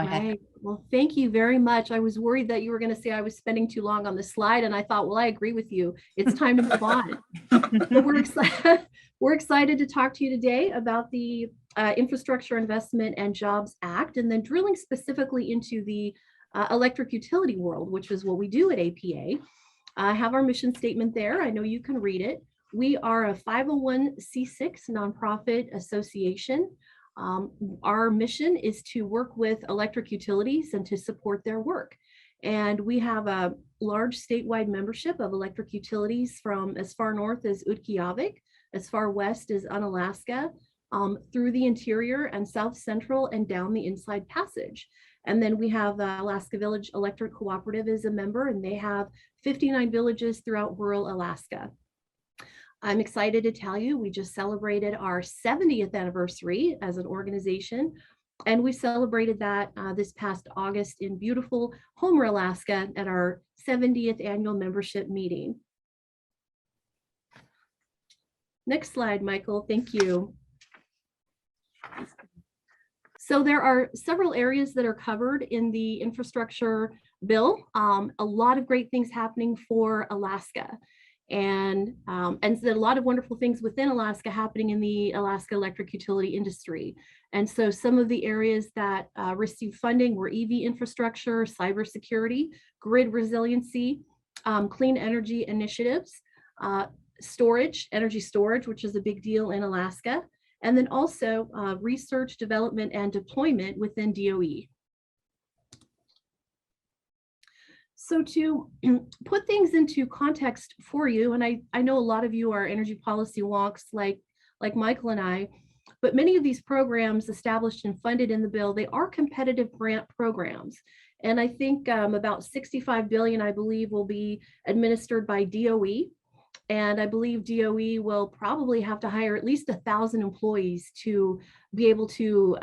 Go ahead. Right. Well, thank you very much. I was worried that you were going to say I was spending too long on the slide, and I thought, well, I agree with you. It's time to move on. So we're excited to talk to you today about the Infrastructure Investment and Jobs Act, and then drilling specifically into the electric utility world, which is what we do at APA. I have our mission statement there. I know you can read it. We are a 501c6 nonprofit association. Our mission is to work with electric utilities and to support their work. And we have a large statewide membership of electric utilities from as far north as Utqiagvik, as far west as Unalaska, through the interior and south central and down the Inside Passage. And then we have Alaska Village Electric Cooperative as a member, and they have 59 villages throughout rural Alaska. I'm excited to tell you, we just celebrated our 70th anniversary as an organization, and we celebrated that this past August in beautiful Homer, Alaska at our 70th annual membership meeting. Next slide, Michael, thank you. So there are several areas that are covered in the infrastructure bill. A lot of great things happening for Alaska. And a lot of wonderful things within Alaska happening in the Alaska electric utility industry. And so some of the areas that received funding were EV infrastructure, cybersecurity, grid resiliency, clean energy initiatives, storage, energy storage, which is a big deal in Alaska, and then also research, development, and deployment within DOE. So to put things into context for you, and I know a lot of you are energy policy wonks like Michael and I, but many of these programs established and funded in the bill, they are competitive grant programs. And I think about $65 billion, I believe, will be administered by DOE. And I believe DOE will probably have to hire at least 1,000 employees to be able to,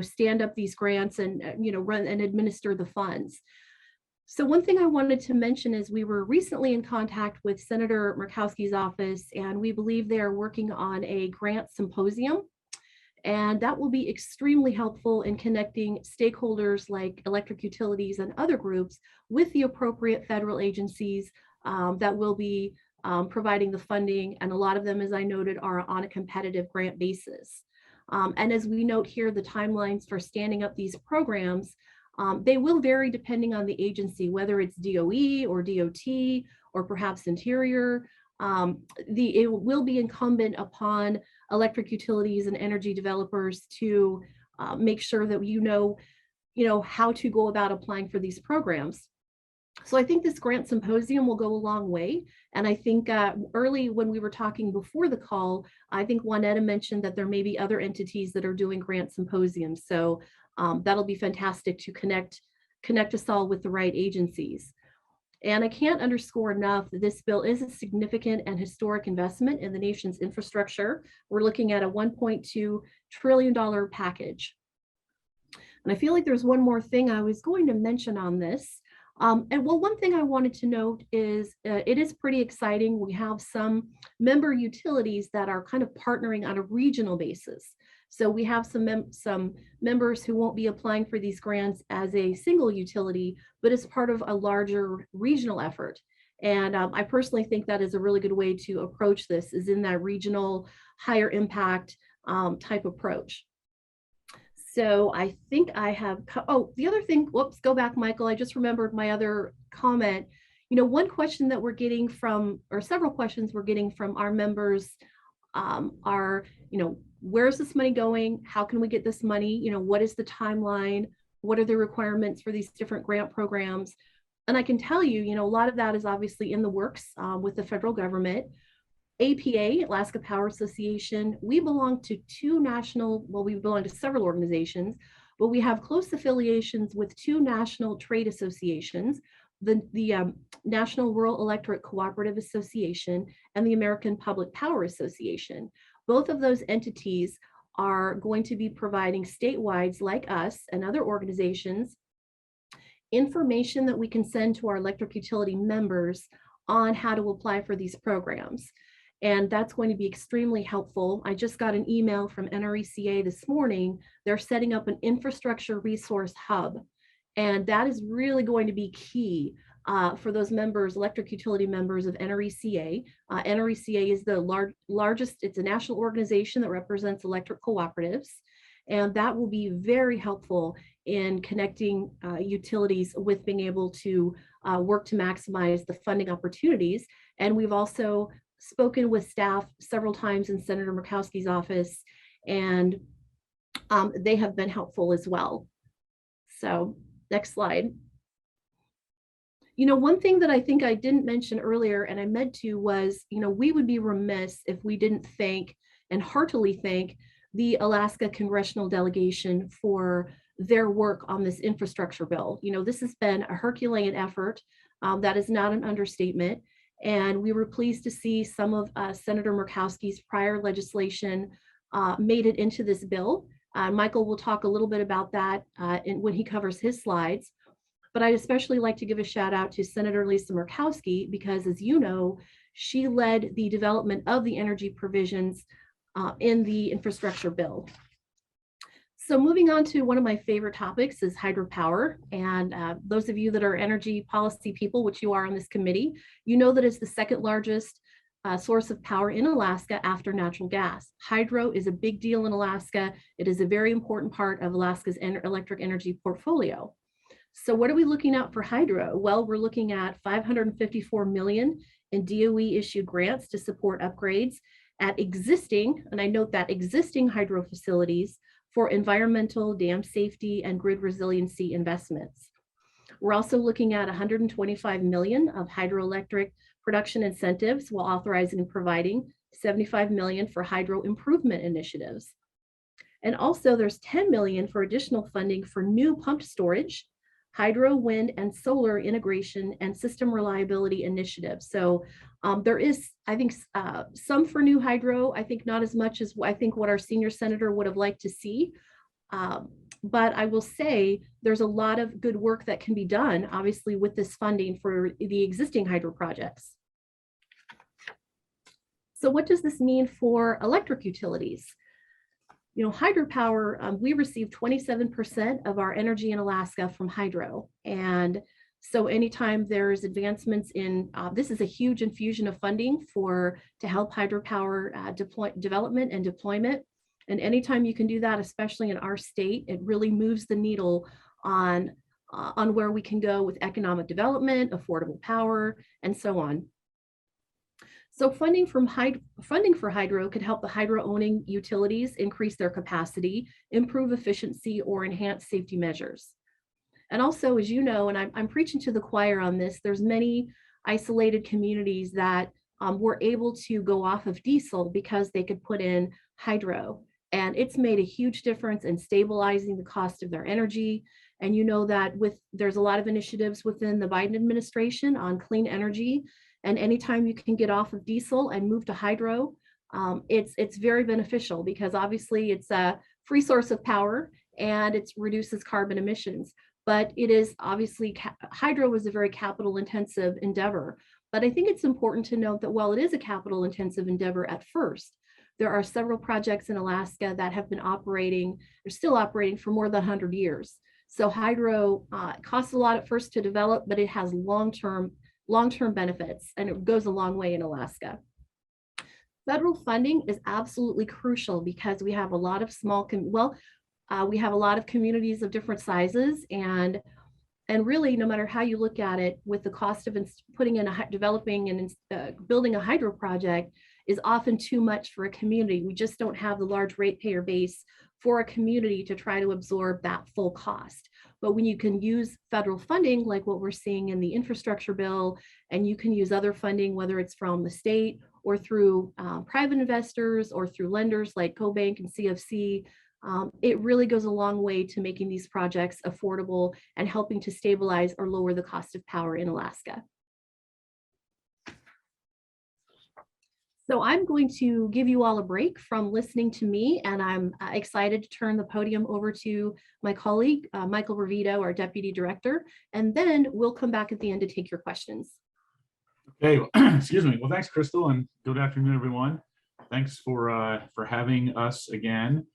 stand up these grants and, run and administer the funds. So one thing I wanted to mention is we were recently in contact with Senator Murkowski's office, and we believe they are working on a grant symposium. And that will be extremely helpful in connecting stakeholders like electric utilities and other groups with the appropriate federal agencies that will be providing the funding. And a lot of them, as I noted, are on a competitive grant basis. And as we note here, the timelines for standing up these programs, they will vary depending on the agency, whether it's DOE or DOT or perhaps Interior. It will be incumbent upon electric utilities and energy developers to make sure that you know how to go about applying for these programs. So I think this grant symposium will go a long way. And I think early when we were talking before the call, I think Juanetta mentioned that there may be other entities that are doing grant symposiums. So that'll be fantastic to connect us all with the right agencies. And I can't underscore enough that this bill is a significant and historic investment in the nation's infrastructure. We're looking at a $1.2 trillion package. And I feel like there's one more thing I was going to mention on this. One thing I wanted to note is it is pretty exciting. We have some member utilities that are kind of partnering on a regional basis. So we have some members who won't be applying for these grants as a single utility, but as part of a larger regional effort. And I personally think that is a really good way to approach this, is in that regional, higher impact type approach. So I think I have, the other thing, whoops, go back, Michael. I just remembered my other comment. One question that we're getting from, or several questions we're getting from our members are, where's this money going? How can we get this money? What is the timeline? What are the requirements for these different grant programs? And I can tell you, a lot of that is obviously in the works with the federal government. APA, Alaska Power Association, we belong to we belong to several organizations, but we have close affiliations with two national trade associations, the National Rural Electric Cooperative Association and the American Public Power Association. Both of those entities are going to be providing statewide, like us and other organizations, information that we can send to our electric utility members on how to apply for these programs. And that's going to be extremely helpful. I just got an email from NRECA this morning. They're setting up an infrastructure resource hub. And that is really going to be key for those members, electric utility members of NRECA. NRECA is the largest, it's a national organization that represents electric cooperatives. And that will be very helpful in connecting utilities with being able to work to maximize the funding opportunities. And we've also spoken with staff several times in Senator Murkowski's office, and they have been helpful as well. So next slide. You know, one thing that I think I didn't mention earlier, and I meant to, was, you know, we would be remiss if we didn't thank and heartily thank the Alaska congressional delegation for their work on this infrastructure bill. You know, this has been a Herculean effort. That is not an understatement. And we were pleased to see some of Senator Murkowski's prior legislation made it into this bill. Michael will talk a little bit about that when he covers his slides. But I'd especially like to give a shout out to Senator Lisa Murkowski, because as you know, she led the development of the energy provisions in the infrastructure bill. So moving on to one of my favorite topics is hydropower. And those of you that are energy policy people, which you are on this committee, you know that it's the second largest source of power in Alaska after natural gas. Hydro is a big deal in Alaska. It is a very important part of Alaska's electric energy portfolio. So what are we looking at for hydro? Well, we're looking at $554 million in DOE issued grants to support upgrades at existing, and I note that existing hydro facilities, for environmental, dam safety, and grid resiliency investments. We're also looking at $125 million of hydroelectric production incentives, while authorizing and providing $75 million for hydro improvement initiatives. And also there's $10 million for additional funding for new pumped storage, hydro, wind, and solar integration and system reliability initiatives. So there is, I think, some for new hydro. I think not as much as I think what our senior senator would have liked to see. But I will say there's a lot of good work that can be done, obviously, with this funding for the existing hydro projects. So what does this mean for electric utilities? You know, hydropower, we receive 27% of our energy in Alaska from hydro. And so anytime there's advancements in, this is a huge infusion of funding to help hydropower development and deployment. And anytime you can do that, especially in our state, it really moves the needle on where we can go with economic development, affordable power, and so on. So funding for hydro could help the hydro-owning utilities increase their capacity, improve efficiency, or enhance safety measures. And also, as you know, and I'm preaching to the choir on this, there's many isolated communities that were able to go off of diesel because they could put in hydro. And it's made a huge difference in stabilizing the cost of their energy. And you know that there's a lot of initiatives within the Biden administration on clean energy. And anytime you can get off of diesel and move to hydro, it's very beneficial, because obviously it's a free source of power and it reduces carbon emissions. But it is obviously, hydro is a very capital intensive endeavor. But I think it's important to note that while it is a capital intensive endeavor at first, there are several projects in Alaska that have been operating, they're still operating for more than 100 years. So hydro costs a lot at first to develop, but it has long-term benefits, and it goes a long way in Alaska. Federal funding is absolutely crucial, because we have a lot of we have a lot of communities of different sizes, and really, no matter how you look at it, with the cost of developing and building a hydro project is often too much for a community. We just don't have the large ratepayer base for a community to try to absorb that full cost. But when you can use federal funding, like what we're seeing in the infrastructure bill, and you can use other funding, whether it's from the state or through private investors or through lenders like CoBank and CFC, it really goes a long way to making these projects affordable and helping to stabilize or lower the cost of power in Alaska. So I'm going to give you all a break from listening to me, and I'm excited to turn the podium over to my colleague, Michael Rovito, our Deputy Director, and then we'll come back at the end to take your questions. Okay, excuse me. Well, thanks, Crystal, and good afternoon, everyone. Thanks for having us again.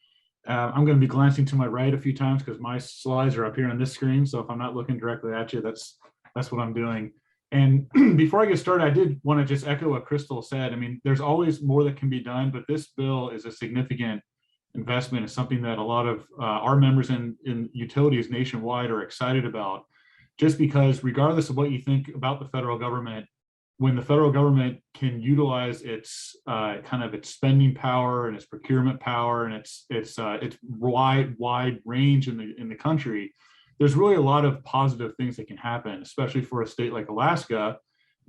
I'm going to be glancing to my right a few times because my slides are up here on this screen. So if I'm not looking directly at you, that's what I'm doing. And before I get started, I did want to just echo what Crystal said. I mean, there's always more that can be done, but this bill is a significant investment. It's something that a lot of our members in utilities nationwide are excited about, just because regardless of what you think about the federal government, when the federal government can utilize its kind of its spending power and its procurement power and its wide range in the country, there's really a lot of positive things that can happen, especially for a state like Alaska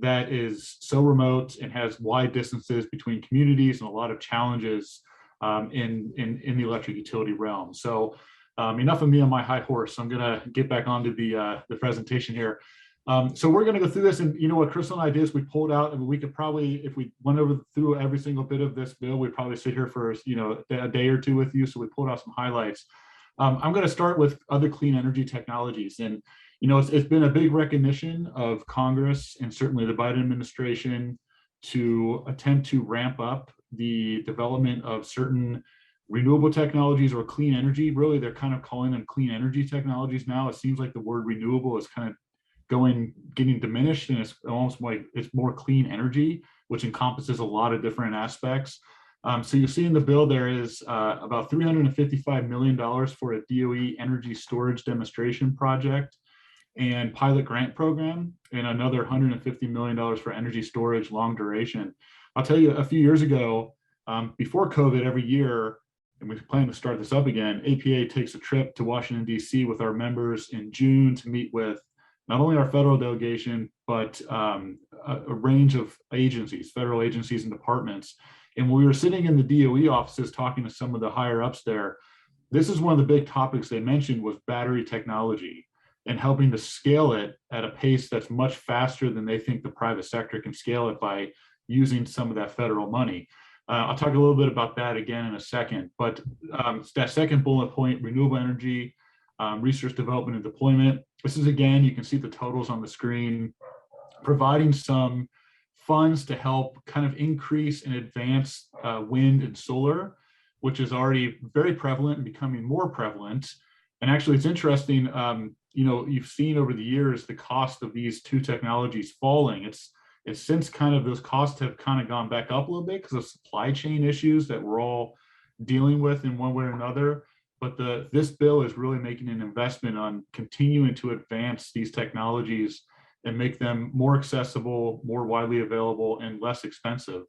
that is so remote and has wide distances between communities and a lot of challenges in the electric utility realm. So enough of me on my high horse. I'm going to get back onto the presentation here. So we're going to go through this, and you know what Crystal and I did is we pulled out, and we could probably, if we went through every single bit of this bill, we'd probably sit here for a day or two with you. So we pulled out some highlights. I'm going to start with other clean energy technologies, and it's been a big recognition of Congress and certainly the Biden administration to attempt to ramp up the development of certain renewable technologies or clean energy. Really, they're kind of calling them clean energy technologies now. It seems like the word renewable is kind of getting diminished, and it's almost like it's more clean energy, which encompasses a lot of different aspects. So you see in the bill there is about $355 million for a DOE energy storage demonstration project and pilot grant program, and another $150 million for energy storage long duration. I'll tell you, a few years ago, before COVID, every year, and we plan to start this up again, APA takes a trip to Washington, D.C. with our members in June to meet with not only our federal delegation, but a range of agencies, federal agencies and departments. And when we were sitting in the DOE offices talking to some of the higher ups there, this is one of the big topics they mentioned was battery technology and helping to scale it at a pace that's much faster than they think the private sector can scale it by using some of that federal money. I'll talk a little bit about that again in a second, but that second bullet point, renewable energy, research, development, and deployment. This is, again, you can see the totals on the screen, providing some funds to help kind of increase and advance wind and solar, which is already very prevalent and becoming more prevalent. And actually, it's interesting, you've seen over the years the cost of these two technologies falling. It's since kind of those costs have kind of gone back up a little bit because of supply chain issues that we're all dealing with in one way or another. But this bill is really making an investment on continuing to advance these technologies and make them more accessible, more widely available, and less expensive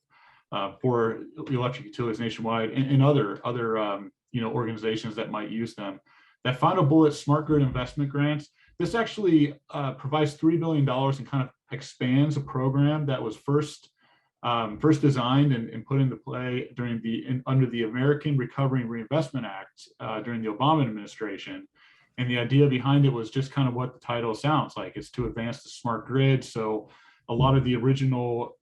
for electric utilities nationwide and other organizations that might use them. That final bullet, smart grid investment grants, this actually provides $3 billion and kind of expands a program that was first designed and put into play under the American Recovery and Reinvestment Act during the Obama administration. And the idea behind it was just kind of what the title sounds like. It's to advance the smart grid. So a lot of the original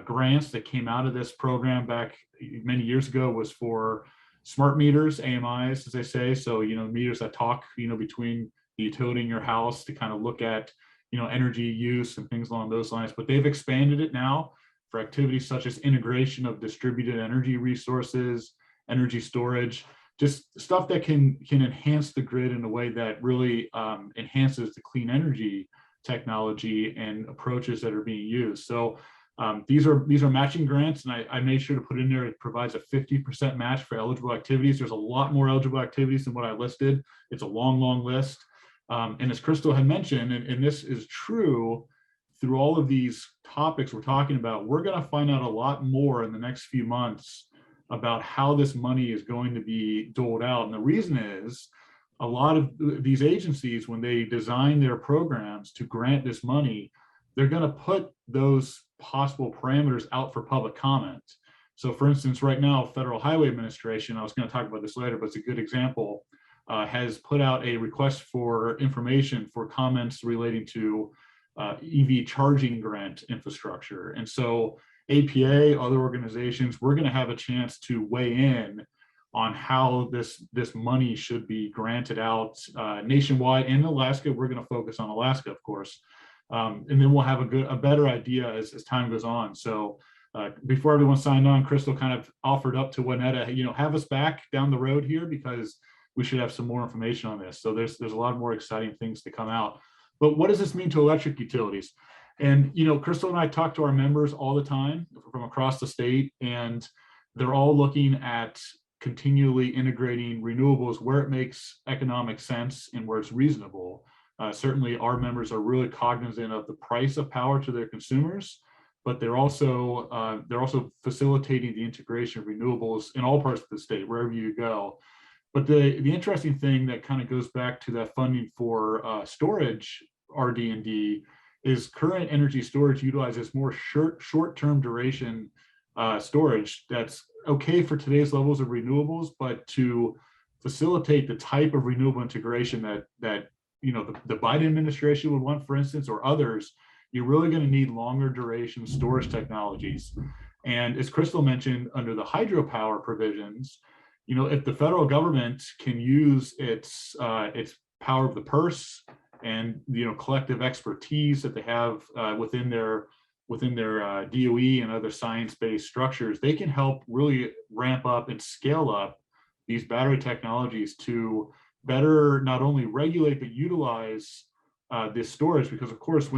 grants that came out of this program back many years ago was for smart meters, AMIs, as they say. So, meters that talk, between the utility and your house to kind of look at, energy use and things along those lines. But they've expanded it now for activities such as integration of distributed energy resources, energy storage, just stuff that can enhance the grid in a way that really enhances the clean energy technology and approaches that are being used. So these are matching grants, and I made sure to put in there it provides a 50% match for eligible activities. There's a lot more eligible activities than what I listed. It's a long, long list. And as Crystal had mentioned, and this is true through all of these topics we're talking about, we're going to find out a lot more in the next few months about how this money is going to be doled out. And the reason is a lot of these agencies, when they design their programs to grant this money, they're going to put those possible parameters out for public comment. So for instance, right now, Federal Highway Administration, I was going to talk about this later, but it's a good example, has put out a request for information for comments relating to EV charging grant infrastructure. And so APA, other organizations, we're going to have a chance to weigh in on how this money should be granted out nationwide. In Alaska, we're going to focus on Alaska, of course. And then we'll have a better idea as time goes on. So before everyone signed on, Crystal kind of offered up to Juanetta, have us back down the road here because we should have some more information on this. So there's a lot more exciting things to come out. But what does this mean to electric utilities? And, Crystal and I talk to our members all the time from across the state, and they're all looking at continually integrating renewables where it makes economic sense and where it's reasonable. Certainly our members are really cognizant of the price of power to their consumers, but they're also facilitating the integration of renewables in all parts of the state, wherever you go. But the interesting thing that kind of goes back to that funding for storage, RD&D, is current energy storage utilizes more short-term duration storage that's okay for today's levels of renewables, but to facilitate the type of renewable integration that the Biden administration would want, for instance, or others, you're really going to need longer duration storage technologies. And as Crystal mentioned, under the hydropower provisions, if the federal government can use its power of the purse and collective expertise that they have within their DOE and other science-based structures, they can help really ramp up and scale up these battery technologies to better not only regulate but utilize this storage. Because of course,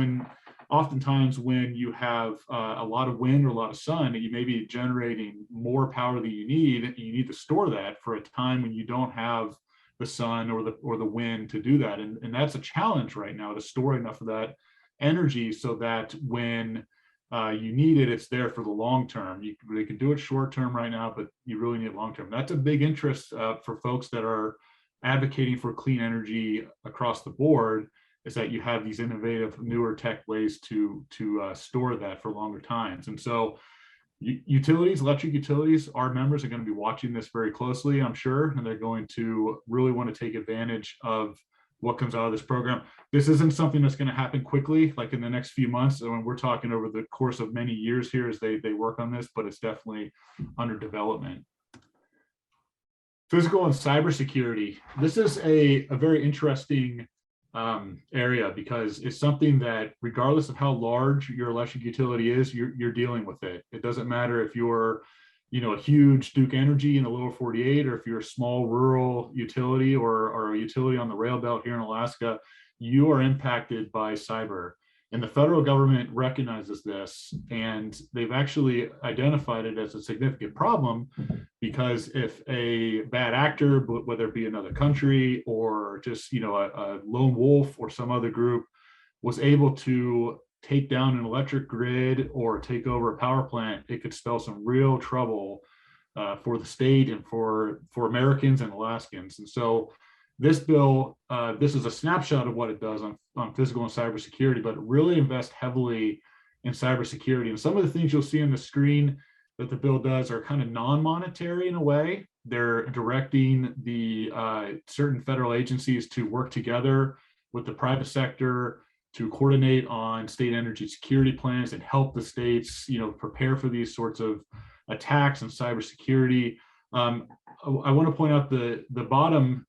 oftentimes when you have a lot of wind or a lot of sun, you may be generating more power than you need, and you need to store that for a time when you don't have the sun or the wind to do that. And that's a challenge right now, to store enough of that energy so that when you need it, it's there for the long term. They can do it short term right now, but you really need it long term. That's a big interest for folks that are advocating for clean energy across the board, is that you have these innovative, newer tech ways to store that for longer times. And so electric utilities, our members are going to be watching this very closely, I'm sure, and they're going to really want to take advantage of what comes out of this program. This isn't something that's going to happen quickly, like in the next few months. When we're talking over the course of many years here as they work on this, but it's definitely under development. Physical and cybersecurity. This is a very interesting area, because it's something that, regardless of how large your electric utility is, you're dealing with it. It doesn't matter if you're a huge Duke Energy in the lower 48, or if you're a small rural utility or a utility on the rail belt here in Alaska, you are impacted by cyber. And the federal government recognizes this, and they've actually identified it as a significant problem, because if a bad actor, whether it be another country or just a lone wolf or some other group, was able to take down an electric grid or take over a power plant, it could spell some real trouble for the state and for Americans and Alaskans. And so this bill, this is a snapshot of what it does on physical and cybersecurity, but it really invests heavily in cybersecurity. And some of the things you'll see on the screen that the bill does are kind of non-monetary in a way. They're directing the certain federal agencies to work together with the private sector to coordinate on state energy security plans and help the states, prepare for these sorts of attacks and cybersecurity. I want to point out the bottom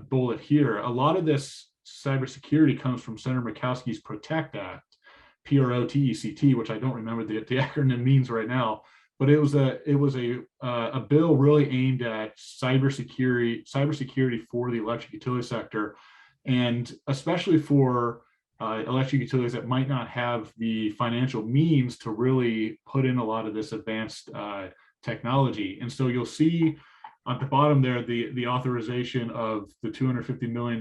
bullet here. A lot of this cybersecurity comes from Senator Murkowski's PROTECT Act, PROTECT, which I don't remember the acronym means right now, but it was a bill really aimed at cybersecurity for the electric utility sector, and especially for electric utilities that might not have the financial means to really put in a lot of this advanced technology. And so you'll see at the bottom there the authorization of the $250 million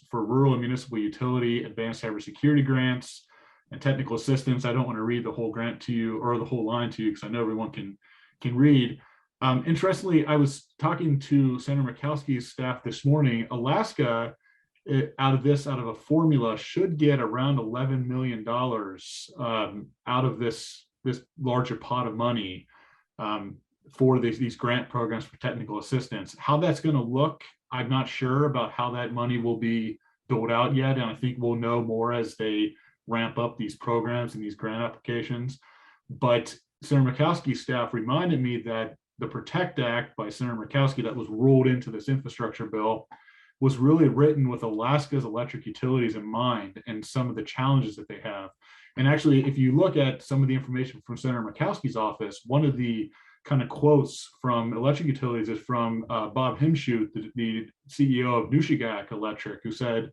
for rural and municipal utility advanced cybersecurity grants and technical assistance. I don't want to read the whole grant to you or the whole line to you, because I know everyone can read. Interestingly, I was talking to Senator Murkowski's staff this morning. Alaska, out of a formula, should get around $11 million out of this larger pot of money for these grant programs for technical assistance. How that's going to look, I'm not sure about how that money will be doled out yet, and I think we'll know more as they ramp up these programs and these grant applications. But Senator Murkowski's staff reminded me that the PROTECT Act by Senator Murkowski that was rolled into this infrastructure bill was really written with Alaska's electric utilities in mind and some of the challenges that they have. And actually, if you look at some of the information from Senator Murkowski's office, one of the kind of quotes from electric utilities is from Bob Himshoot, the CEO of Nushagak Electric, who said,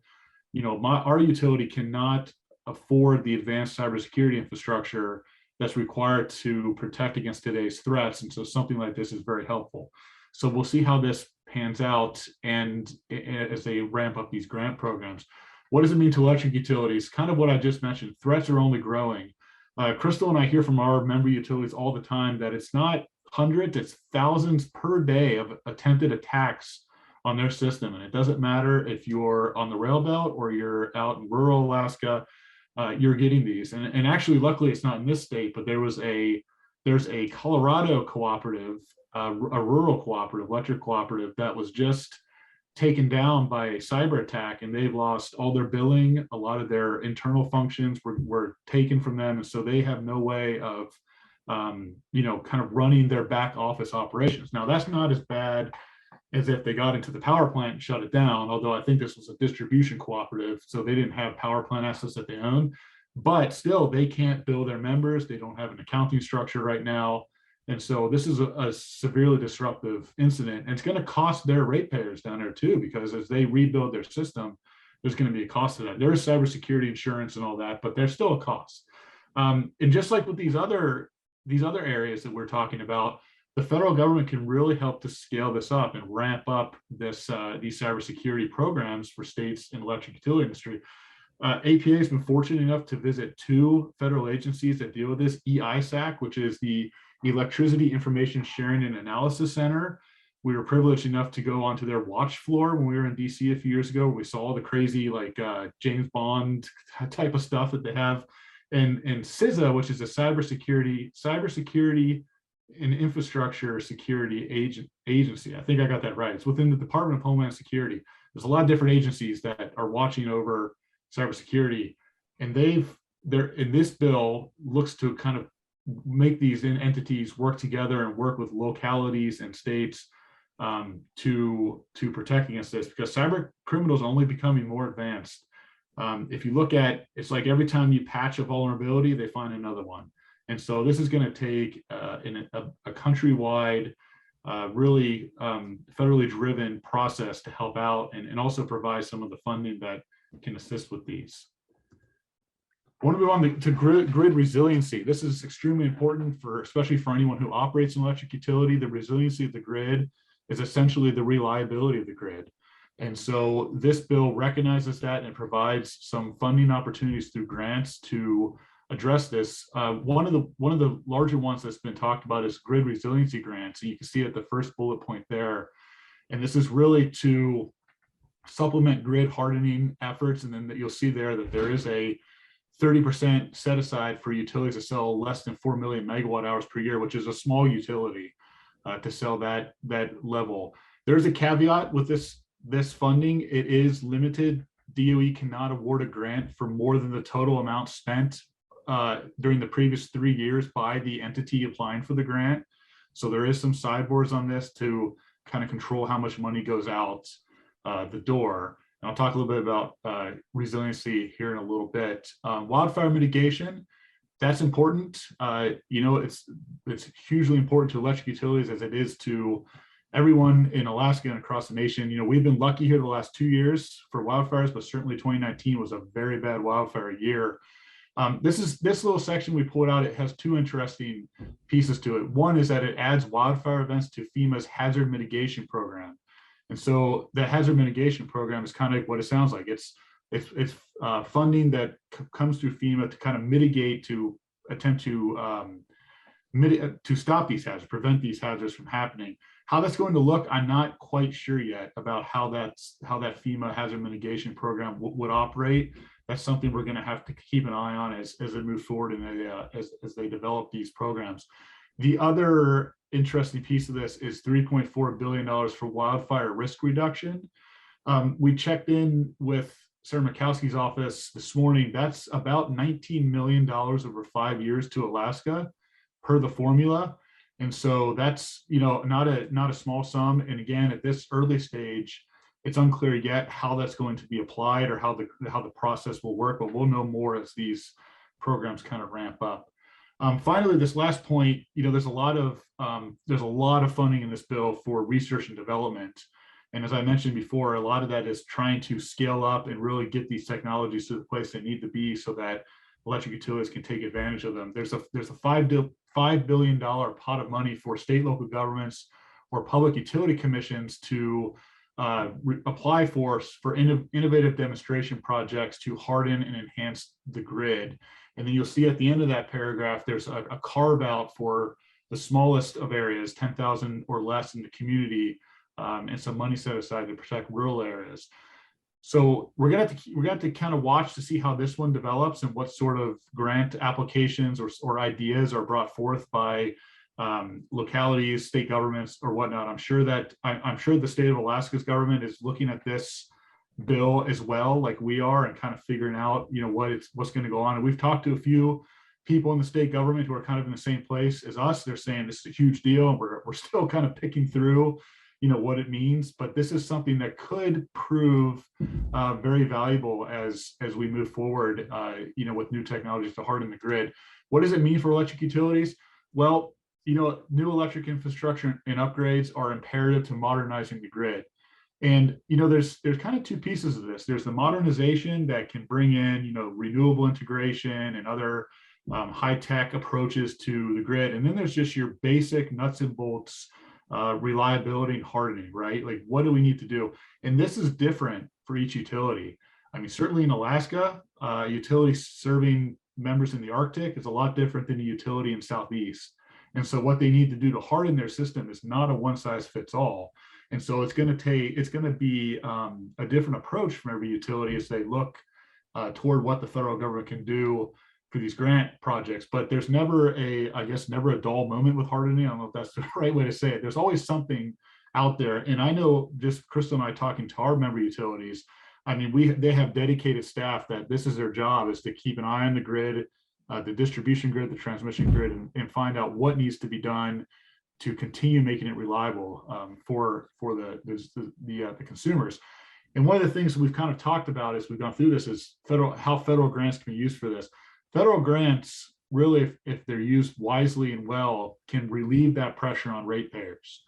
our utility cannot afford the advanced cybersecurity infrastructure that's required to protect against today's threats. And so something like this is very helpful. So we'll see how this pans out and as they ramp up these grant programs. What does it mean to electric utilities? Kind of what I just mentioned, threats are only growing. Crystal and I hear from our member utilities all the time that it's not hundreds, it's thousands per day of attempted attacks on their system. And it doesn't matter if you're on the rail belt or you're out in rural Alaska, you're getting these. And actually, luckily, it's not in this state, but there's a Colorado cooperative, a rural cooperative, electric cooperative that was just taken down by a cyber attack, and they've lost all their billing. A lot of their internal functions were taken from them. And so they have no way of, kind of running their back office operations. Now, that's not as bad as if they got into the power plant and shut it down, although I think this was a distribution cooperative, so they didn't have power plant assets that they own. But still, they can't bill their members. They don't have an accounting structure right now. And so this is a severely disruptive incident. And it's going to cost their ratepayers down there too, because as they rebuild their system, there's going to be a cost to that. There's cybersecurity insurance and all that, but there's still a cost. And just like with these other areas that we're talking about, the federal government can really help to scale this up and ramp up these cybersecurity programs for states in the electric utility industry. APA has been fortunate enough to visit 2 federal agencies that deal with this: EISAC, which is the Electricity Information Sharing and Analysis Center. We were privileged enough to go onto their watch floor when we were in DC a few years ago. We saw all the crazy James Bond type of stuff that they have. And CISA, which is a cybersecurity and infrastructure security agency. I think I got that right. It's within the Department of Homeland Security. There's a lot of different agencies that are watching over cybersecurity, and this bill looks to kind of make these entities work together and work with localities and states to protect against this, because cyber criminals are only becoming more advanced. If you look at, it's like every time you patch a vulnerability, they find another one. And so this is going to take a countrywide, really federally driven process to help out and also provide some of the funding that can assist with these. I want to move on to grid resiliency. This is extremely important especially for anyone who operates an electric utility. The resiliency of the grid is essentially the reliability of the grid. And so this bill recognizes that and provides some funding opportunities through grants to address this. One of the larger ones that's been talked about is grid resiliency grants. And you can see at the first bullet point there. And this is really to supplement grid hardening efforts. And then you'll see there that there is a 30% set aside for utilities to sell less than 4 million megawatt hours per year, which is a small utility to sell that level. There's a caveat with this funding. It is limited. DOE cannot award a grant for more than the total amount spent during the previous 3 years by the entity applying for the grant. So there is some sideboards on this to kind of control how much money goes out the door. And I'll talk a little bit about resiliency here in a little bit. Wildfire mitigation, that's important. It's hugely important to electric utilities as it is to everyone in Alaska and across the nation. We've been lucky here the last 2 years for wildfires, but certainly 2019 was a very bad wildfire year. This little section we pulled out, it has 2 interesting pieces to it. One is that it adds wildfire events to FEMA's hazard mitigation program. And so the hazard mitigation program is kind of what it sounds like. It's funding that comes through FEMA to kind of mitigate, to attempt to stop these hazards, prevent these hazards from happening. How that's going to look, I'm not quite sure yet about how that FEMA hazard mitigation program would operate. That's something we're going to have to keep an eye on as they move forward and as they develop these programs. The other interesting piece of this is $3.4 billion for wildfire risk reduction. We checked in with Senator Murkowski's office this morning. That's about $19 million over 5 years to Alaska per the formula. And so that's not a small sum. And again, at this early stage, It's unclear yet how that's going to be applied or how the process will work, but we'll know more as these programs kind of ramp up. Finally, this last point, there's a lot of funding in this bill for research and development. And as I mentioned before, a lot of that is trying to scale up and really get these technologies to the place they need to be so that electric utilities can take advantage of them. There's a $5 billion pot of money for state, local governments or public utility commissions to apply for innovative demonstration projects to harden and enhance the grid. And then you'll see at the end of that paragraph, there's a carve out for the smallest of areas, 10,000 or less in the community, and some money set aside to protect rural areas. So we're gonna have to kind of watch to see how this one develops and what sort of grant applications or ideas are brought forth by localities, state governments, or whatnot. I'm sure the state of Alaska's government is looking at this bill as well, like we are, and kind of figuring out, what's going to go on. And we've talked to a few people in the state government who are kind of in the same place as us. They're saying this is a huge deal, and we're still kind of picking through, what it means. But this is something that could prove very valuable as we move forward, with new technologies to harden the grid. What does it mean for electric utilities? Well, new electric infrastructure and upgrades are imperative to modernizing the grid. And, there's kind of two pieces of this. There's the modernization that can bring in, renewable integration and other high-tech approaches to the grid. And then there's just your basic nuts and bolts reliability and hardening, right? Like, what do we need to do? And this is different for each utility. I mean, certainly in Alaska, utility serving members in the Arctic is a lot different than a utility in Southeast. And so what they need to do to harden their system is not a one size fits all. And so it's going to be a different approach from every utility as they look toward what the federal government can do for these grant projects. But there's never a dull moment with hardening. I don't know if that's the right way to say it. There's always something out there. And I know, just Crystal and I talking to our member utilities, I mean, they have dedicated staff that this is their job, is to keep an eye on the grid, the distribution grid, the transmission grid, and find out what needs to be done to continue making it reliable for the consumers. And one of the things we've kind of talked about as we've gone through this is how federal grants can be used for this. Federal grants, really, if they're used wisely and well, can relieve that pressure on ratepayers,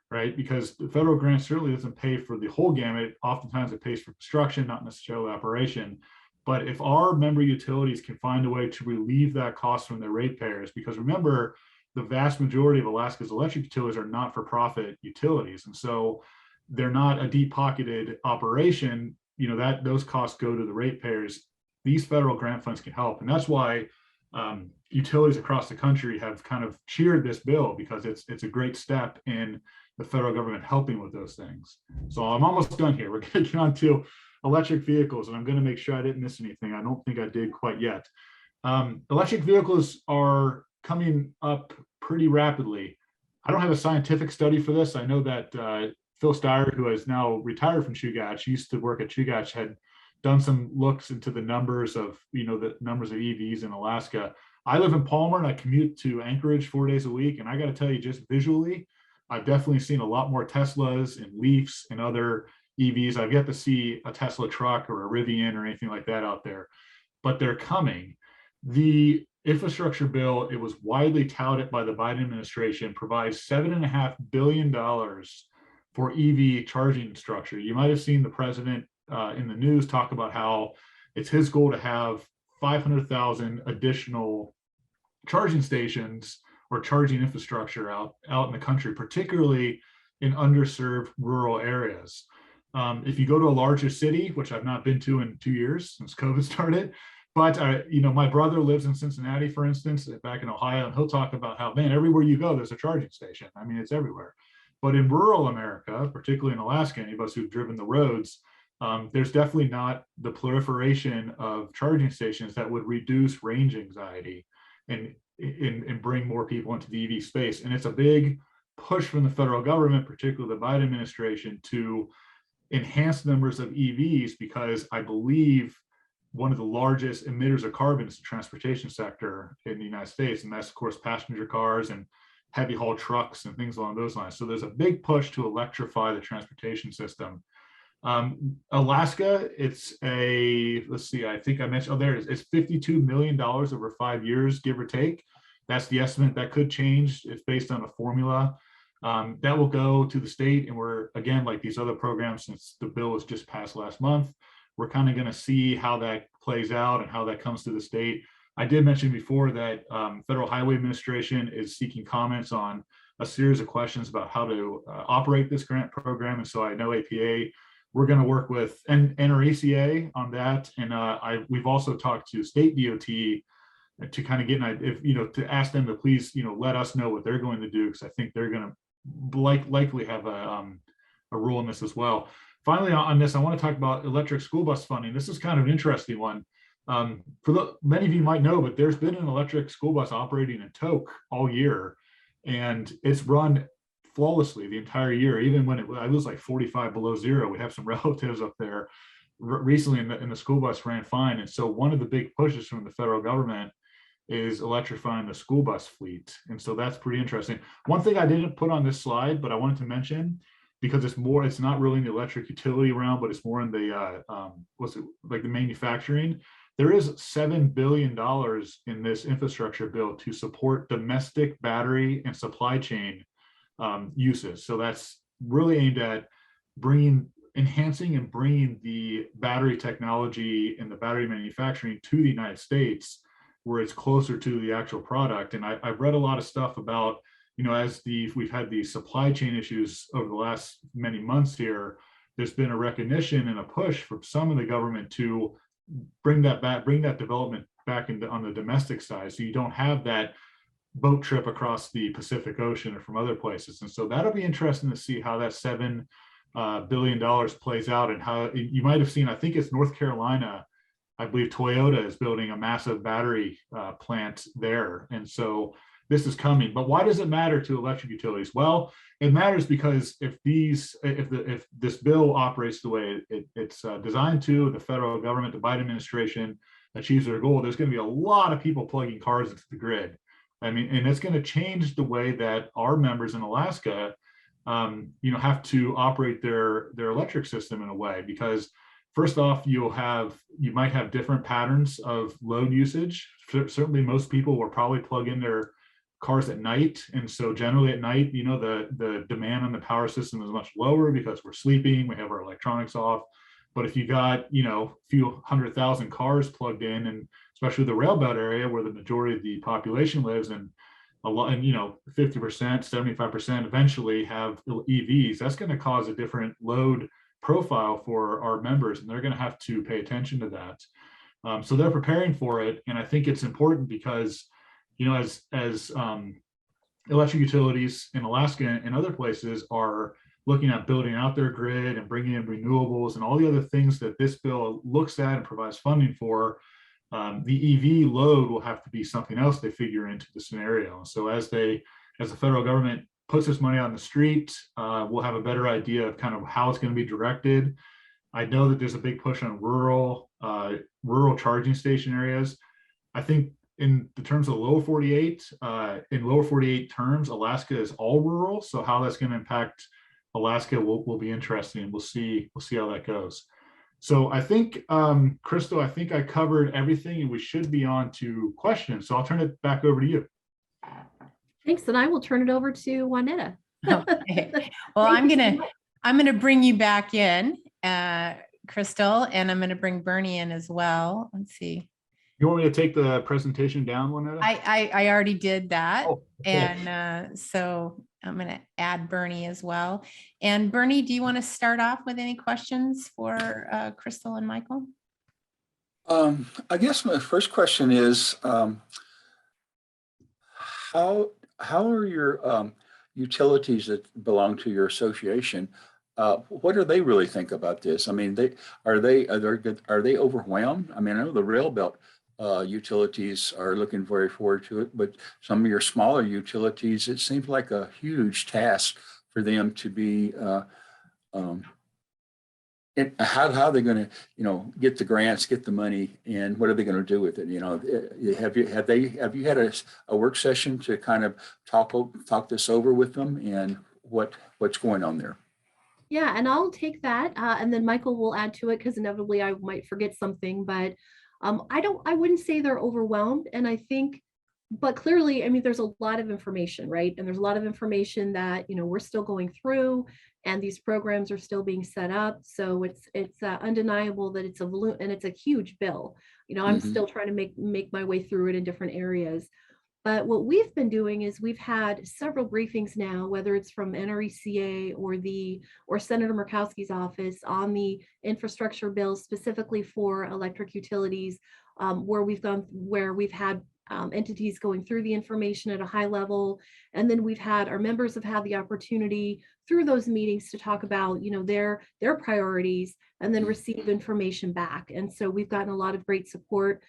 right? Because the federal grant certainly doesn't pay for the whole gamut. Oftentimes it pays for construction, not necessarily operation. But if our member utilities can find a way to relieve that cost from their ratepayers, because remember, the vast majority of Alaska's electric utilities are not-for-profit utilities. And so they're not a deep-pocketed operation, that those costs go to the ratepayers. These federal grant funds can help. And that's why utilities across the country have kind of cheered this bill, because it's a great step in the federal government helping with those things. So I'm almost done here. We're going to get on to electric vehicles, and I'm going to make sure I didn't miss anything. I don't think I did quite yet. Electric vehicles are coming up pretty rapidly. I don't have a scientific study for this. I know that Phil Steyer, who has now retired from Chugach, used to work at Chugach, had done some looks into the numbers of EVs in Alaska. I live in Palmer and I commute to Anchorage 4 days a week. And I got to tell you, just visually, I've definitely seen a lot more Teslas and Leafs and other EVs. I've yet to see a Tesla truck or a Rivian or anything like that out there, but they're coming. The infrastructure bill, it was widely touted by the Biden administration, provides $7.5 billion for EV charging structure. You might have seen the president in the news talk about how it's his goal to have 500,000 additional charging stations or charging infrastructure out in the country, particularly in underserved rural areas. If you go to a larger city, which I've not been to in 2 years since COVID started, but my brother lives in Cincinnati, for instance, back in Ohio, and he'll talk about how, man, everywhere you go, there's a charging station. I mean, it's everywhere. But in rural America, particularly in Alaska, any of us who've driven the roads, there's definitely not the proliferation of charging stations that would reduce range anxiety and bring more people into the EV space. And it's a big push from the federal government, particularly the Biden administration, to enhance numbers of EVs, because I believe one of the largest emitters of carbon is the transportation sector in the United States. And that's, of course, passenger cars and heavy haul trucks and things along those lines. So there's a big push to electrify the transportation system. Alaska, it's let's see, I think I mentioned, oh, there it is. It's $52 million over 5 years, give or take. That's the estimate. That could change. It's based on a formula. That will go to the state. And we're, again, like these other programs, since the bill was just passed last month, we're kind of going to see how that plays out and how that comes to the state. I did mention before that Federal Highway Administration is seeking comments on a series of questions about how to operate this grant program. And so I know APA, we're going to work with NRACA on that. And we've also talked to state DOT to kind of get to ask them to please, let us know what they're going to do, because I think they're going to likely have a role in this as well. Finally, on this, I want to talk about electric school bus funding. This is kind of an interesting one. Many of you might know, but there's been an electric school bus operating in Tok all year, and it's run flawlessly the entire year. Even when it was like 45 below zero, we have some relatives up there recently, and the school bus ran fine. And so one of the big pushes from the federal government is electrifying the school bus fleet. And so that's pretty interesting. One thing I didn't put on this slide, but I wanted to mention, because it's not really in the electric utility realm, but it's more in the like the manufacturing. There is $7 billion in this infrastructure bill to support domestic battery and supply chain uses. So that's really aimed at enhancing and bringing the battery technology and the battery manufacturing to the United States, where it's closer to the actual product. And I've read a lot of stuff about, as we've had these supply chain issues over the last many months here, there's been a recognition and a push from some of the government to bring that development back on the domestic side, so you don't have that boat trip across the Pacific Ocean or from other places. And so that'll be interesting to see how that $7 billion plays out, and how you might have seen, I think it's North Carolina, I believe Toyota is building a massive battery plant there. And so this is coming. But why does it matter to electric utilities? Well, it matters because if this bill operates the way it's designed to, the federal government, the Biden administration achieves their goal, there's going to be a lot of people plugging cars into the grid. I mean, and it's going to change the way that our members in Alaska, have to operate their electric system in a way, because first off, you might have different patterns of load usage. Certainly, most people will probably plug in their cars at night, and so generally at night, the demand on the power system is much lower because we're sleeping, we have our electronics off. But if you got a few 100,000 cars plugged in, and especially the railbelt area where the majority of the population lives, and a lot, and 50%, 75% eventually have EVs, that's going to cause a different load profile for our members, and they're going to have to pay attention to that. So they're preparing for it, and I think it's important because, as electric utilities in Alaska and other places are looking at building out their grid and bringing in renewables and all the other things that this bill looks at and provides funding for, the EV load will have to be something else they figure into the scenario. So as the federal government puts this money on the street, we'll have a better idea of kind of how it's going to be directed. I know that there's a big push on rural charging station areas. I think in the terms of the lower 48, in lower 48 terms, Alaska is all rural. So how that's going to impact Alaska will be interesting. We'll see how that goes. So I think, Crystal, I think I covered everything, and we should be on to questions. So I'll turn it back over to you. Thanks, and I will turn it over to Juanita. Okay. Well, I'm gonna bring you back in, Crystal, and I'm gonna bring Bernie in as well. Let's see. You want me to take the presentation down, Juanita? I already did that. Oh, okay. And so I'm going to add Bernie as well. And Bernie, do you want to start off with any questions for Crystal and Michael? I guess my first question is, how are your utilities that belong to your association? What do they really think about this? I mean, are they overwhelmed? I mean, I know the rail belt utilities are looking very forward to it, but some of your smaller utilities, it seems like a huge task for them to be. How are they going to, get the grants, get the money, and what are they going to do with it? Have you had a work session to kind of talk this over with them, and what's going on there? Yeah, and I'll take that, and then Michael will add to it because inevitably I might forget something, but I wouldn't say they're overwhelmed. And I think, but clearly, I mean, there's a lot of information, right? And there's a lot of information that, we're still going through, and these programs are still being set up. So it's undeniable that it's and it's a huge bill. I'm Mhm. still trying to make my way through it in different areas. But what we've been doing is we've had several briefings now, whether it's from NRECA or Senator Murkowski's office on the infrastructure bill specifically for electric utilities, where we've had entities going through the information at a high level, and then our members have had the opportunity through those meetings to talk about their priorities and then receive information back. And so we've gotten a lot of great support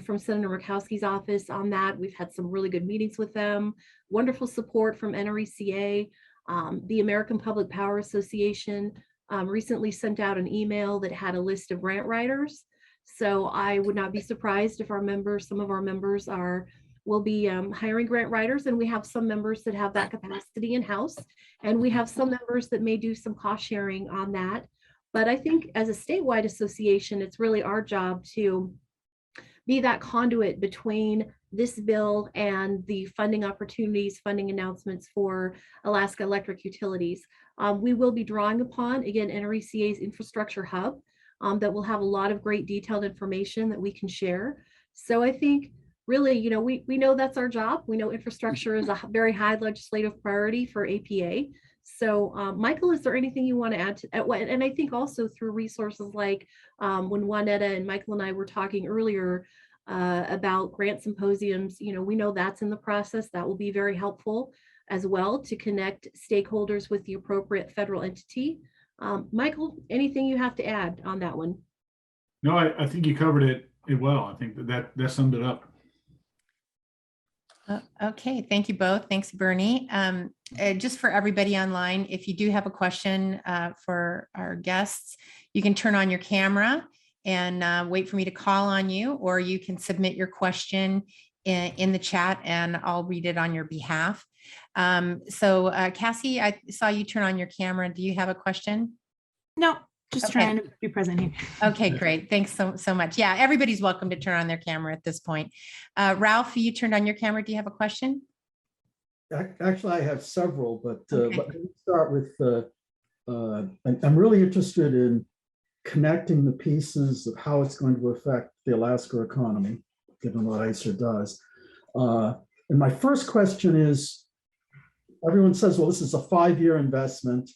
from Senator Murkowski's office on that. We've had some really good meetings with them, wonderful support from NRECA. The American Public Power Association recently sent out an email that had a list of grant writers. So I would not be surprised if some of our members will be hiring grant writers, and we have some members that have that capacity in-house, and we have some members that may do some cost sharing on that. But I think as a statewide association, it's really our job to be that conduit between this bill and the funding opportunities, funding announcements for Alaska Electric Utilities. We will be drawing upon, again, NRECA's infrastructure hub that will have a lot of great detailed information that we can share. So I think really, we know that's our job. We know infrastructure is a very high legislative priority for APA. So Michael, is there anything you want to add to that? And I think also through resources like when Juanetta and Michael and I were talking earlier about grant symposiums, we know that's in the process. That will be very helpful as well to connect stakeholders with the appropriate federal entity. Michael, anything you have to add on that one? No, I think you covered it well. I think that summed it up. Okay, thank you both. Thanks, Bernie. Just for everybody online, if you do have a question for our guests, you can turn on your camera and wait for me to call on you, or you can submit your question in the chat and I'll read it on your behalf. So Cassie, I saw you turn on your camera. Do you have a question? No, just Okay. trying to be present here. Okay, great. Thanks so much. Yeah, everybody's welcome to turn on their camera at this point. Ralph, you turned on your camera. Do you have a question? Actually, I have several, but Okay. let me start with, I'm really interested in connecting the pieces of how it's going to affect the Alaska economy, given what ICER does. And my first question is, everyone says, well, this is a 5-year investment.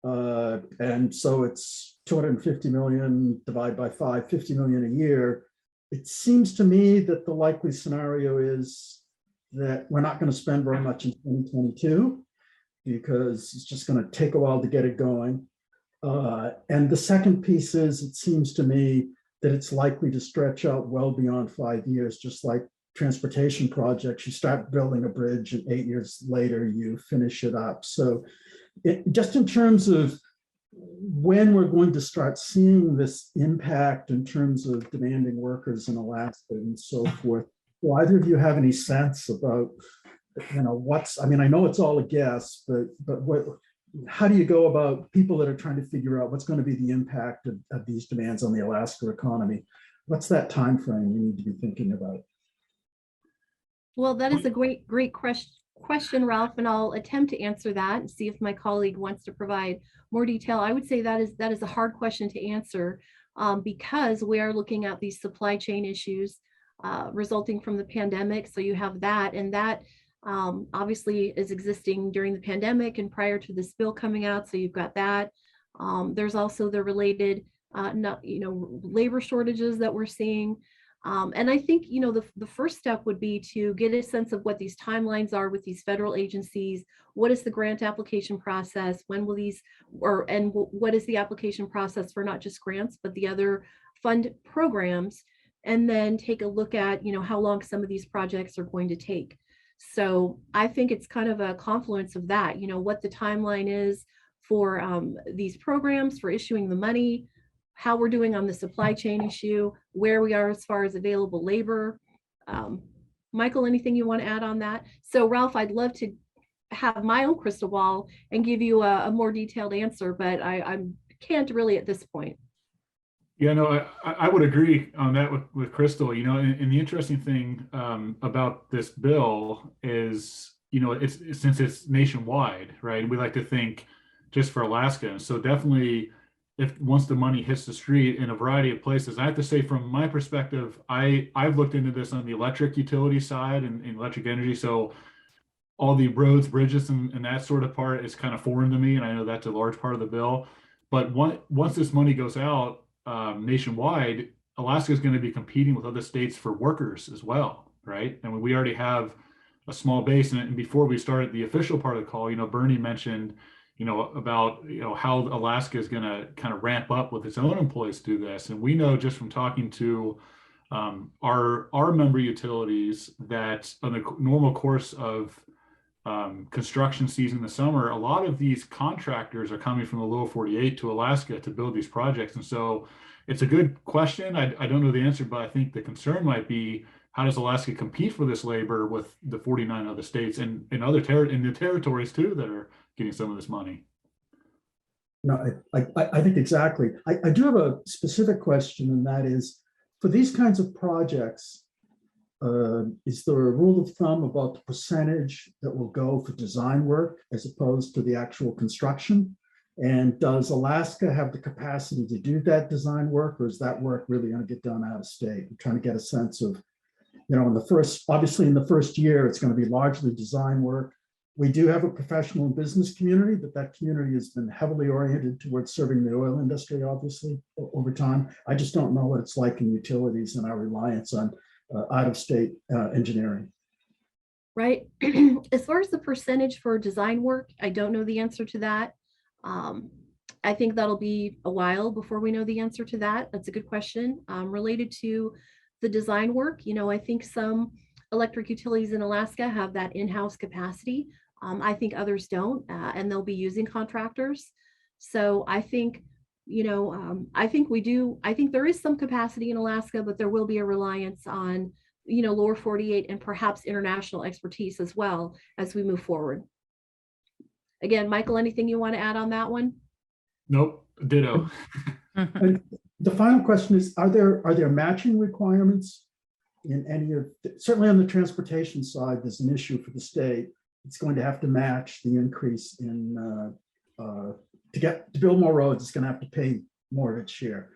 And so it's 250 million divided by 5, 50 million a year. It seems to me that the likely scenario is that we're not going to spend very much in 2022 because it's just going to take a while to get it going. And the second piece is, it seems to me that it's likely to stretch out well beyond 5 years, just like transportation projects. You start building a bridge and 8 years later you finish it up. So just in terms of when we're going to start seeing this impact in terms of demanding workers in Alaska and so forth, do either of you have any sense about, I mean, I know it's all a guess, but how do you go about people that are trying to figure out what's going to be the impact of these demands on the Alaska economy? What's that time frame we need to be thinking about? Well, that is a great question, Ralph, and I'll attempt to answer that and see if my colleague wants to provide more detail. I would say that is a hard question to answer because we are looking at these supply chain issues resulting from the pandemic. So you have that, and that obviously is existing during the pandemic and prior to this bill coming out. So you've got that. There's also the related labor shortages that we're seeing. And I think, the first step would be to get a sense of what these timelines are with these federal agencies. What is the grant application process? When will what is the application process for not just grants, but the other fund programs? And then take a look at, how long some of these projects are going to take. So I think it's kind of a confluence of that, what the timeline is for these programs, for issuing the money, how we're doing on the supply chain issue, where we are as far as available labor. Michael, anything you want to add on that? So Ralph, I'd love to have my own crystal ball and give you a more detailed answer, but I can't really at this point. Yeah, no, I would agree on that with Crystal. You know, and the interesting thing about this bill is, you know, it's since it's nationwide, right? We like to think just for Alaska. So definitely, if once the money hits the street in a variety of places, I have to say, from my perspective, I've looked into this on the electric utility side and electric energy. So all the roads, bridges, and that sort of part is kind of foreign to me, and I know that's a large part of the bill. But once this money goes out nationwide, Alaska is going to be competing with other states for workers as well, right? And we already have a small base. And before we started the official part of the call, you know, Bernie mentioned, you know, about, you know, how Alaska is going to kind of ramp up with its own employees to do this. And we know just from talking to our member utilities that on the normal course of construction season in the summer, a lot of these contractors are coming from the lower 48 to Alaska to build these projects. And so it's a good question. I don't know the answer, but I think the concern might be, how does Alaska compete for this labor with the 49 other states and other in the territories too that are getting some of this money? No, I think exactly. I do have a specific question, and that is, for these kinds of projects, is there a rule of thumb about the percentage that will go for design work as opposed to the actual construction? And does Alaska have the capacity to do that design work, or is that work really going to get done out of state? I'm trying to get a sense of, you know, obviously in the first year, it's going to be largely design work. We do have a professional and business community, but that community has been heavily oriented towards serving the oil industry, obviously, over time. I just don't know what it's like in utilities and our reliance on out-of-state engineering. Right. As far as the percentage for design work, I don't know the answer to that. I think that'll be a while before we know the answer to that. That's a good question. Related to the design work, you know, I think some electric utilities in Alaska have that in-house capacity. I think others don't, and they'll be using contractors. So I think, you know, I think there is some capacity in Alaska, but there will be a reliance on, you know, lower 48 and perhaps international expertise as well as we move forward. Again, Michael, anything you want to add on that one? Nope, ditto. And the final question is, are there matching requirements in any of, certainly on the transportation side, there's an issue for the state. It's going to have to match the increase in, to build more roads, it's going to have to pay more of its share.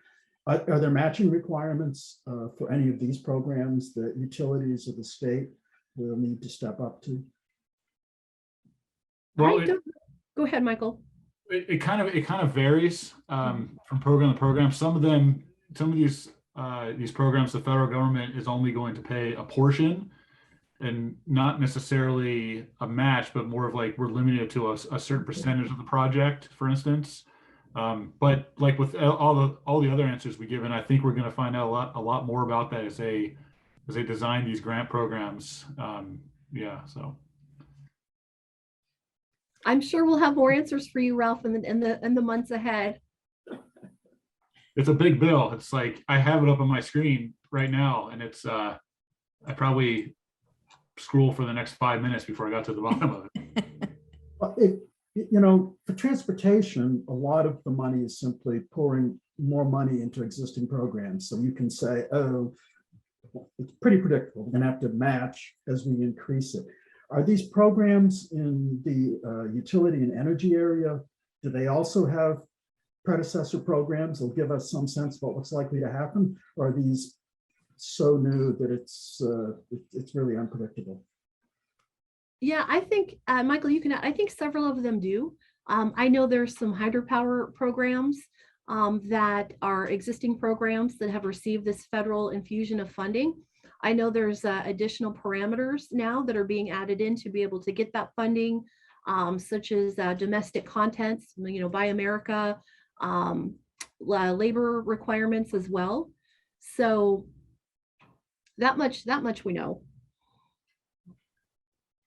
Are there matching requirements for any of these programs that utilities of the state will need to step up to? Well, Go ahead, Michael. It kind of varies from program to program. Some of these programs, the federal government is only going to pay a portion, and not necessarily a match, but more of like, we're limited to a certain percentage of the project, for instance. But like with all the other answers we give, and I think we're going to find out a lot more about that as they design these grant programs. Yeah, so. I'm sure we'll have more answers for you, Ralph, in the months ahead. It's a big bill. It's like, I have it up on my screen right now, and it's I probably scroll for the next 5 minutes before I got to the bottom of it. Well, you know, for transportation, a lot of the money is simply pouring more money into existing programs. So you can say, oh, it's pretty predictable. We're going to have to match as we increase it. Are these programs in the utility and energy area, do they also have predecessor programs that'll give us some sense of what's likely to happen? Or are these so new that it's really unpredictable? Yeah, I think, Michael, I think several of them do. I know there's some hydropower programs that are existing programs that have received this federal infusion of funding. I know there's additional parameters now that are being added in to be able to get that funding, such as domestic contents, you know, Buy America, labor requirements as well. So that much we know.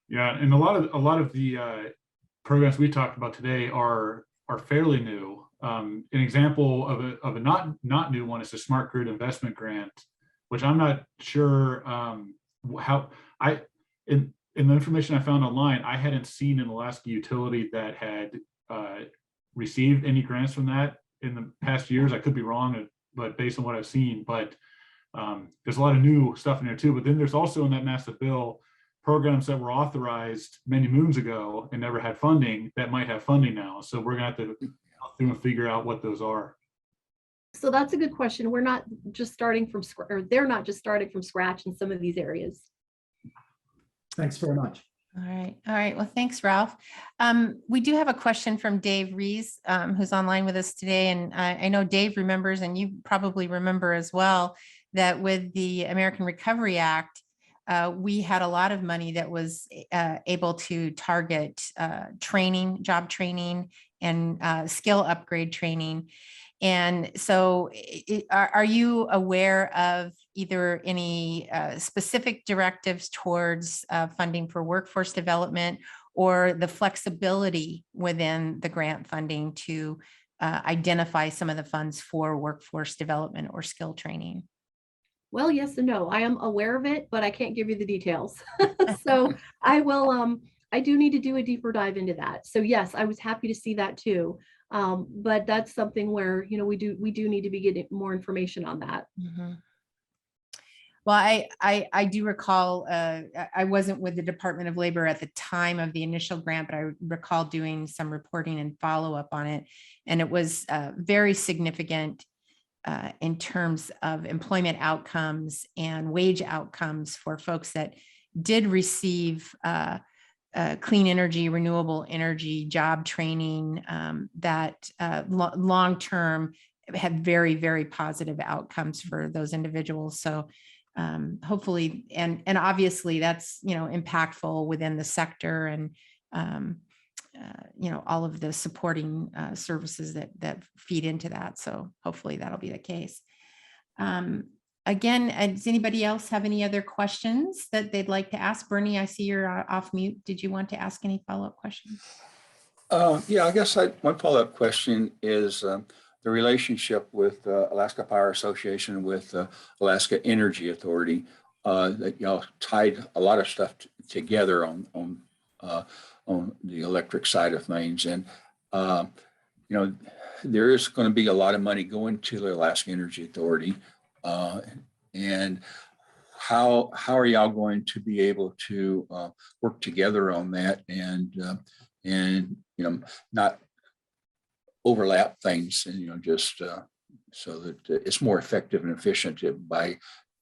Yeah, and a lot of the programs we talked about today are fairly new. An example of a not new one is the Smart Grid Investment Grant, which I'm not sure how in in the information I found online, I hadn't seen an Alaska utility that had received any grants from that in the past years. I could be wrong, but based on what I've seen, but there's a lot of new stuff in there too. But then there's also in that massive bill programs that were authorized many moons ago and never had funding that might have funding now. So we're gonna have to go through and figure out what those are. So that's a good question. We're not just starting from scratch, or they're not just starting from scratch in some of these areas. Thanks very much. All right. All right. Well, thanks, Ralph. We do have a question from Dave Rees, who's online with us today. And I know Dave remembers, and you probably remember as well, that with the American Recovery Act, we had a lot of money that was able to target training, job training, and skill upgrade training. And so are you aware of either any specific directives towards funding for workforce development, or the flexibility within the grant funding to identify some of the funds for workforce development or skill training? Well, yes and no. I am aware of it, but I can't give you the details. So I will, I do need to do a deeper dive into that. So yes, I was happy to see that too. But that's something where, you know, we do need to be getting more information on that. Mm-hmm. Well, I do recall, I wasn't with the Department of Labor at the time of the initial grant, but I recall doing some reporting and follow-up on it. And it was very significant in terms of employment outcomes and wage outcomes for folks that did receive clean energy, renewable energy, job training that long-term had very, very positive outcomes for those individuals. So hopefully, and obviously that's, you know, impactful within the sector, and you know, all of the supporting services that feed into that. So hopefully that'll be the case. Again, does anybody else have any other questions that they'd like to ask? Bernie, I see you're off mute. Did you want to ask any follow-up questions? Yeah, I guess one follow-up question is the relationship with Alaska Power Association with Alaska Energy Authority. That y'all tied a lot of stuff together on the electric side of things, and you know, there is going to be a lot of money going to the Alaska Energy Authority. And how are y'all going to be able to work together on that, and you know, not overlap things, and you know, just so that it's more effective and efficient by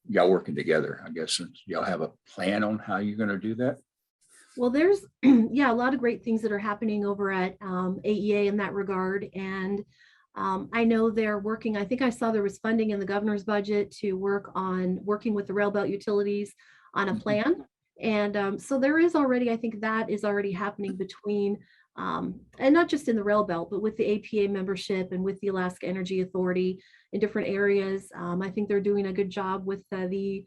y'all working together, I guess. And y'all have a plan on how you're going to do that? Well, there's yeah, a lot of great things that are happening over at AEA in that regard. And I know they're working, I think I saw there was funding in the governor's budget to working with the rail belt utilities on a plan. And so there is already, I think that is already happening between, and not just in the rail belt, but with the APA membership and with the Alaska Energy Authority in different areas. I think they're doing a good job with the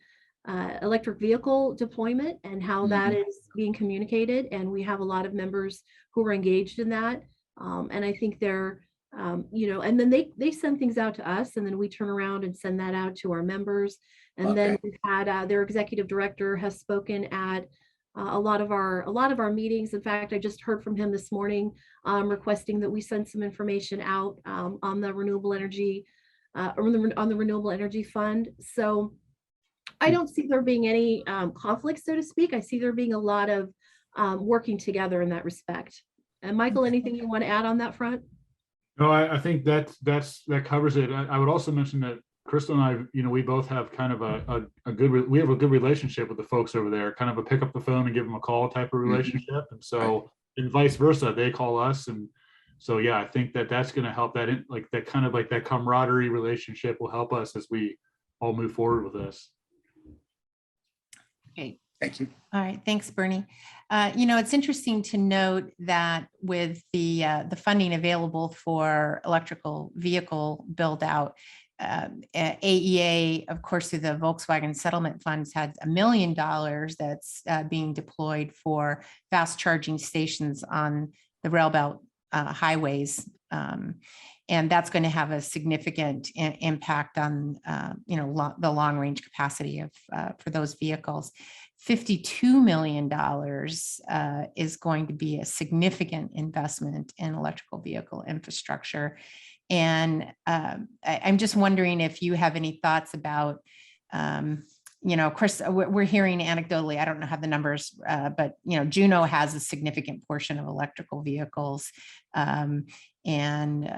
electric vehicle deployment and how that is being communicated. And we have a lot of members who are engaged in that. And I think they're, you know, and then they send things out to us, and then we turn around and send that out to our members. And then we've had their executive director has spoken at a lot of our meetings. In fact, I just heard from him this morning requesting that we send some information out on the renewable energy, on the renewable energy fund. So I don't see there being any conflict, so to speak. I see there being a lot of working together in that respect. And Michael, anything you want to add on that front? No, I think that covers it. I would also mention that Crystal and I, you know, we both have kind of a good relationship with the folks over there, kind of a pick up the phone and give them a call type of relationship. And so, and vice versa, they call us. And so, yeah, I think that's going to help that that camaraderie relationship will help us as we all move forward with this. Okay. Thank you. All right. Thanks, Bernie. You know, it's interesting to note that with the funding available for electrical vehicle build out, AEA, of course, through the Volkswagen settlement funds, had $1 million that's being deployed for fast charging stations on the rail belt highways. And that's going to have a significant impact on, you know, the long range capacity of for those vehicles. $52 million is going to be a significant investment in electrical vehicle infrastructure. And I'm just wondering if you have any thoughts about, of course, we're hearing anecdotally, I don't know how the numbers, but, Juneau has a significant portion of electrical vehicles. And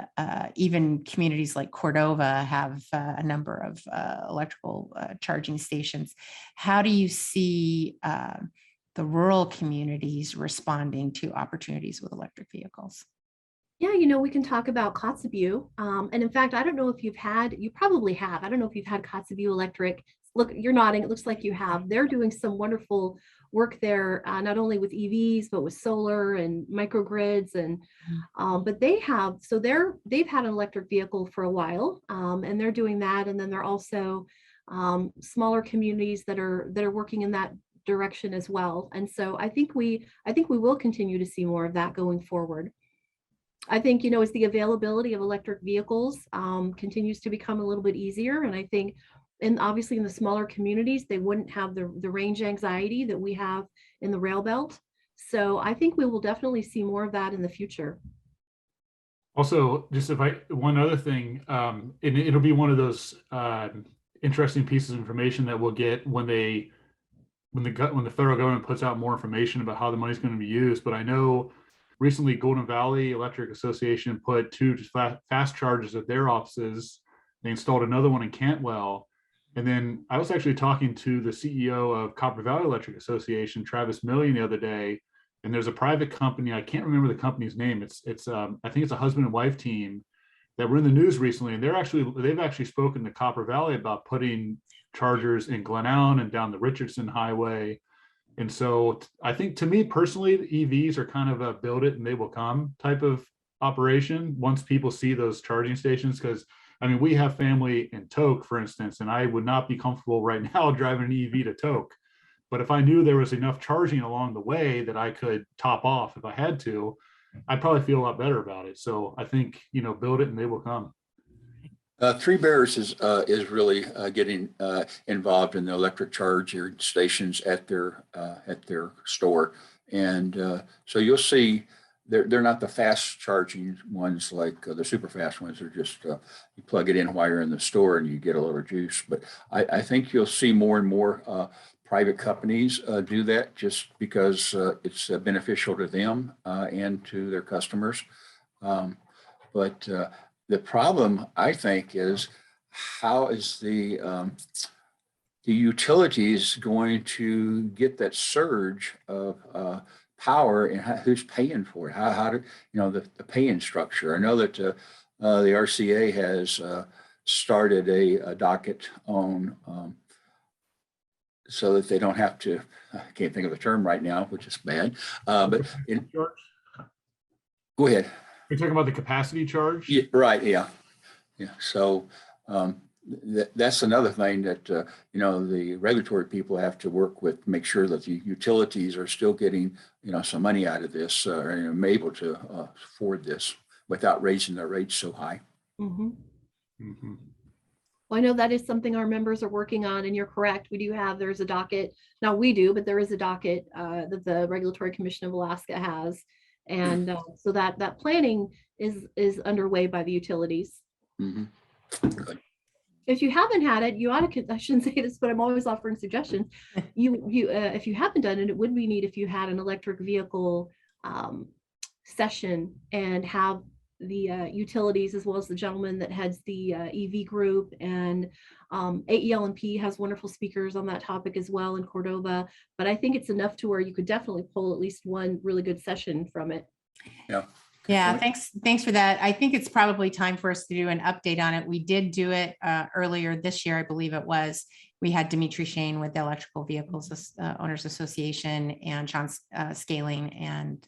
even communities like Cordova have a number of electrical charging stations. How do you see the rural communities responding to opportunities with electric vehicles? Yeah, we can talk about Kotzebue. And in fact, I don't know if you probably have. I don't know if you've had Kotzebue Electric. Look, you're nodding. It looks like you have. They're doing some wonderful work there, not only with EVs, but with solar and microgrids. And but they've had an electric vehicle for a while, and they're doing that. And then there are also smaller communities that are working in that direction as well. And so I think we will continue to see more of that going forward. I think, as the availability of electric vehicles continues to become a little bit easier. And I think, and obviously in the smaller communities, they wouldn't have the range anxiety that we have in the rail belt. So I think we will definitely see more of that in the future. Also, just one other thing, it'll be one of those interesting pieces of information that we'll get when the federal government puts out more information about how the money's going to be used. But I know recently Golden Valley Electric Association put 2 fast chargers at their offices. They installed another one in Cantwell. And then I was actually talking to the CEO of Copper Valley Electric Association, Travis Millian, the other day. And there's a private company, I can't remember the company's name. I think it's a husband and wife team that were in the news recently. And they've actually spoken to Copper Valley about putting chargers in Glen Allen and down the Richardson Highway. And so I think, to me personally, the EVs are kind of a build it and they will come type of operation once people see those charging stations. Because we have family in Tok, for instance, and I would not be comfortable right now driving an EV to Tok. But if I knew there was enough charging along the way that I could top off if I had to, I'd probably feel a lot better about it. So I think, build it and they will come. Three Bears is really getting involved in the electric charging stations at their store, and so you'll see they're not the fast charging ones like the super fast ones. They're just you plug it in while you're in the store and you get a little juice. But I think you'll see more and more private companies do that just because it's beneficial to them and to their customers. But the problem, I think, is how is the utilities going to get that surge of power, and who's paying for it? How do the paying structure? I know that the RCA has started a docket on so that they don't have to. I can't think of the term right now, which is bad. But go ahead. You're talking about the capacity charge? Yeah, right. Yeah. So that's another thing that, the regulatory people have to work with, make sure that the utilities are still getting, some money out of this and able to afford this without raising their rates so high. Mm-hmm. Mm-hmm. Well, I know that is something our members are working on, and you're correct. There's a docket. Now we do, but there is a docket that the Regulatory Commission of Alaska has. And so that planning is underway by the utilities. Mm-hmm. Good. If you haven't had it, you ought to. I shouldn't say this, but I'm always offering suggestions. If you haven't done it, it would be neat if you had an electric vehicle session and have the utilities, as well as the gentleman that heads the EV group, and AEL&P has wonderful speakers on that topic as well in Cordova. But I think it's enough to where you could definitely pull at least one really good session from it. Yeah. Yeah, thanks for that. I think it's probably time for us to do an update on it. We did do it earlier this year, I believe it was. We had Dimitri Shane with the Electrical Vehicles Owners Association, and Sean Scaling and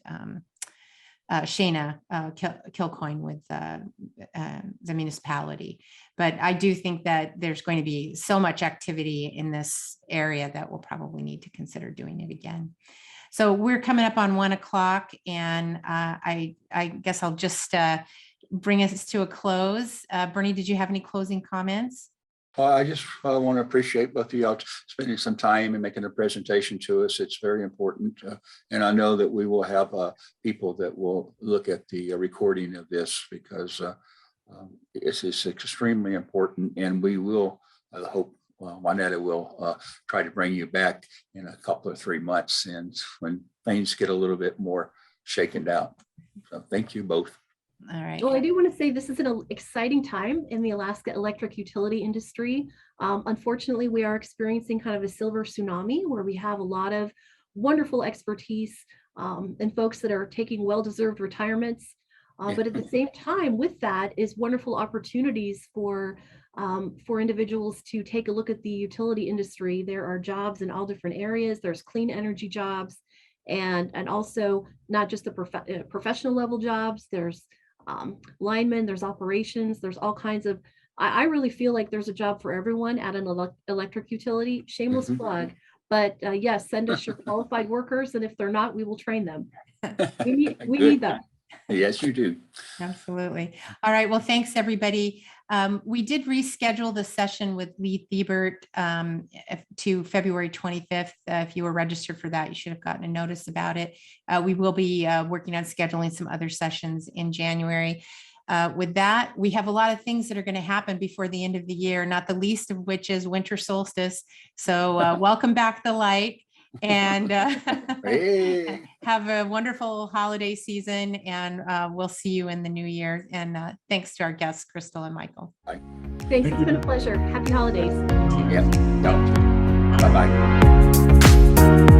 Shayna Kilcoyne with the municipality. But I do think that there's going to be so much activity in this area that we'll probably need to consider doing it again. So we're coming up on 1 o'clock, and I guess I'll just bring us to a close. Bernie, did you have any closing comments? I just want to appreciate both of y'all spending some time and making a presentation to us. It's very important. And I know that we will have people that will look at the recording of this because it's extremely important. And we will, I hope, Juanetta will try to bring you back in a couple or 3 months and when things get a little bit more shaken out. So thank you both. All right. Well, I do want to say this is an exciting time in the Alaska electric utility industry. Unfortunately, we are experiencing kind of a silver tsunami where we have a lot of wonderful expertise and folks that are taking well-deserved retirements. But at the same time, with that is wonderful opportunities for individuals to take a look at the utility industry. There are jobs in all different areas. There's clean energy jobs and also not just the professional level jobs. There's linemen, there's operations, there's all kinds of, I really feel like there's a job for everyone at an electric utility. Shameless plug, but yes, send us your qualified workers, and if they're not, we will train them. We need them. Yes, you do. Absolutely. All right. Well, thanks, everybody. We did reschedule the session with Lee Thiebert to February 25th. If you were registered for that, you should have gotten a notice about it. We will be working on scheduling some other sessions in January. With that, we have a lot of things that are going to happen before the end of the year, not the least of which is winter solstice. So welcome back the light. And Hey. have a wonderful holiday season, and we'll see you in the new year. And thanks to our guests, Crystal and Michael. Thanks. It's been a pleasure. Happy holidays. Yeah. Bye-bye.